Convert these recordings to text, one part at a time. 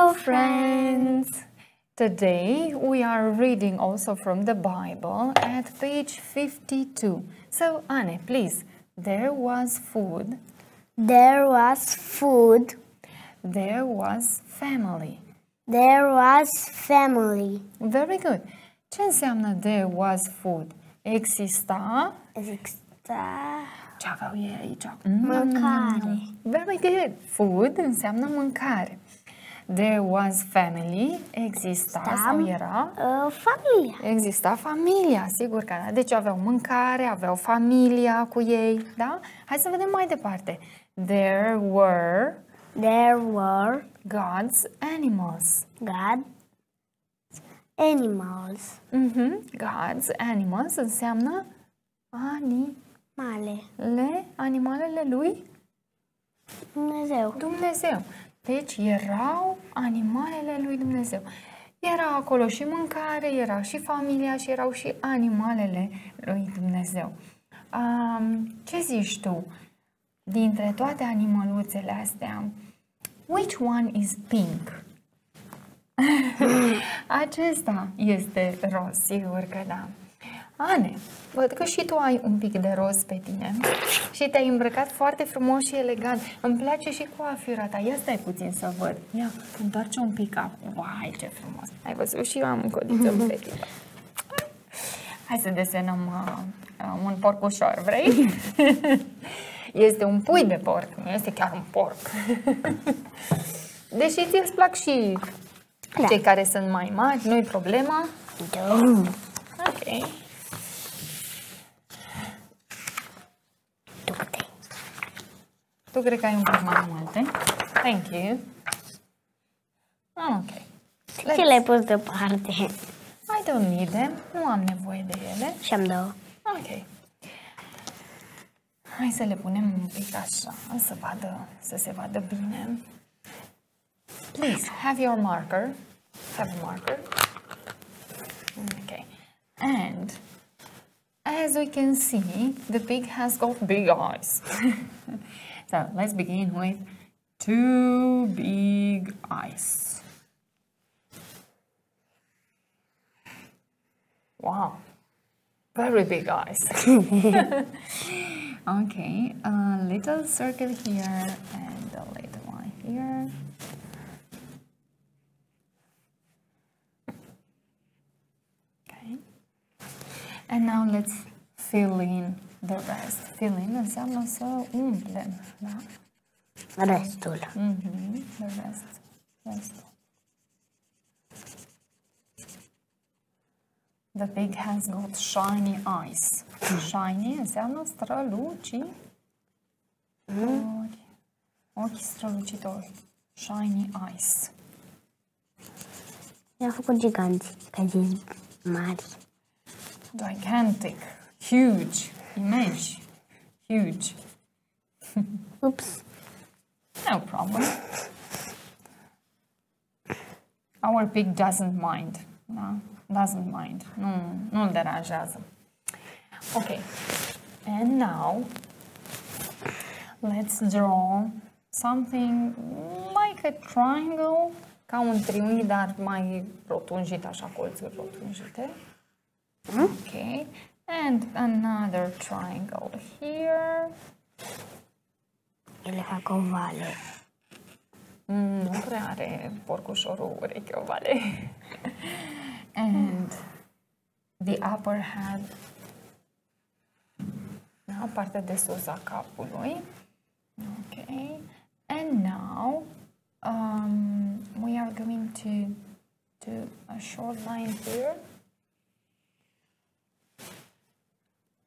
Hello, friends! Today we are reading also from the Bible at page 52. So, Anne, please. There was food. There was food. There was family. There was family. Very good. Ce înseamnă there was food? Exista. Ce aveau ei aici? Mâncare. Very good. Food înseamnă mâncare. There was family. Exista sau era? Familia. Exista familia, sigur că da. Deci aveau mâncare, aveau familia cu ei, da? Hai să vedem mai departe. There were God's animals. Animals. God's animals înseamnă animalele lui Dumnezeu. Deci erau animalele lui Dumnezeu. Era acolo și mâncare, era și familia și erau și animalele lui Dumnezeu. Ce zici tu? Dintre toate animăluțele astea, which one is pink? Acesta este roz, sigur că da. Ane, văd că și tu ai un pic de roz pe tine și te-ai îmbrăcat foarte frumos și elegant. Îmi place și coafura ta. Ia stai puțin să văd. Ia, întoarce un pic acum. Vai, ce frumos. Ai văzut și eu am un codiță pe tine. Hai să desenăm un porcușor, vrei? Este un pui de porc, nu este chiar un porc. Deși ți-ți plac și cei care sunt mai mari, nu-i problema? Ok. Tu cred că ai un pic mai multe. Thank you. Ok. Ce le-ai pus deoparte? I don't need them. Nu am nevoie de ele. Și-am două. Ok. Hai să le punem un pic așa, să se vadă bine. Please, have your marker. Have a marker. Okay. And as we can see, the pig has got big eyes. So let's begin with 2 big eyes. Wow, very big eyes. Okay, a little circle here and a little one here. Okay. And now let's fill in the rest. Fill in înseamnă să umplem, da? Restul. The rest. The pig has got shiny eyes. Shiny înseamnă strălucitori. Ochi strălucitori. Shiny eyes. I-am făcut giganți, ca zis mari. Gigantic. Huge. Immense. Huge. Oops. No problem. Our pig doesn't mind. No? Doesn't mind. Nu-l deranjează. Okay. And now let's draw something like a triangle, ca un triunghi, dar mai rotunjit, așa, colțuri rotunjite. Okay. And another triangle here. Ele fac ovale. Nu prea are porcușorul urechi ovale. And the upper head, da, partea de sus a capului. Okay. And now we are going to do a short line here.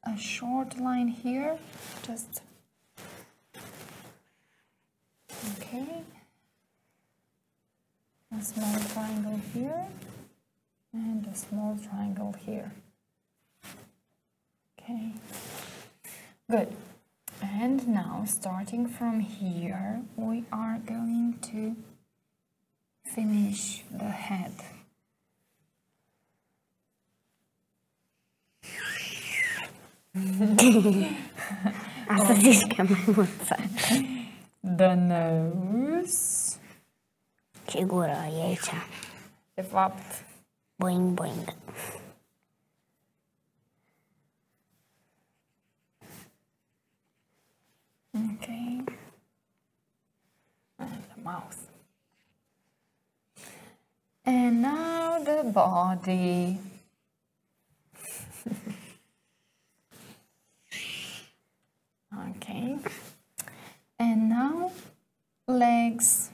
A short line here, just okay. A small triangle here and a small triangle here. Okay, good. And now, starting from here, we are going to finish the head. Asta zici că mai multă. The nose. Și gura e aici. De fapt, Boing, boing. okay. And the mouth. And now the body. Okay. And now legs.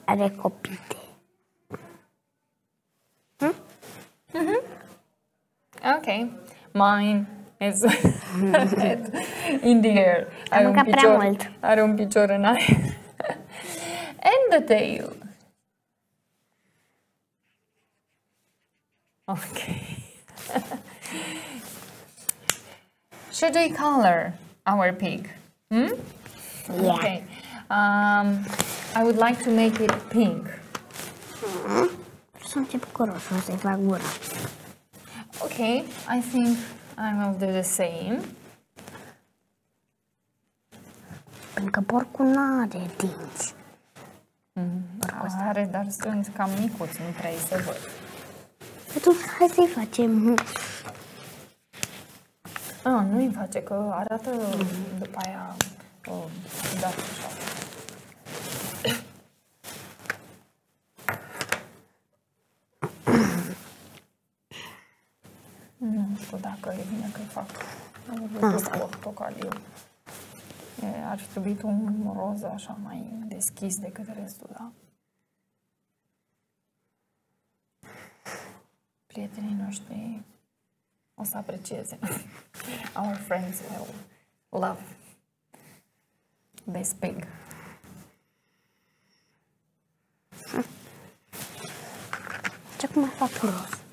Are copite. Okay. Mine is in the air. mâncat prea mult. Are un picior în aer. And the tail. Okay. Should we color our pig? Yeah. Okay. I would like to make it pink. Să încep cu roșu, o să-i fac gura. Okay, I think I will do the same. Pentru că porcul nu are dinți. Are, dar sunt cam micuți, nu prea îi se văd. Atunci hai să-i facem. Nu-i face, că arată după aia ciudat așa. Nu știu dacă e bine că fac portocaliu. Ar fi trebuit un roz așa mai deschis decât restul, da? Prietenii noștri o să aprecieze. Our friends will love this pig. Ce cum mai fac roz?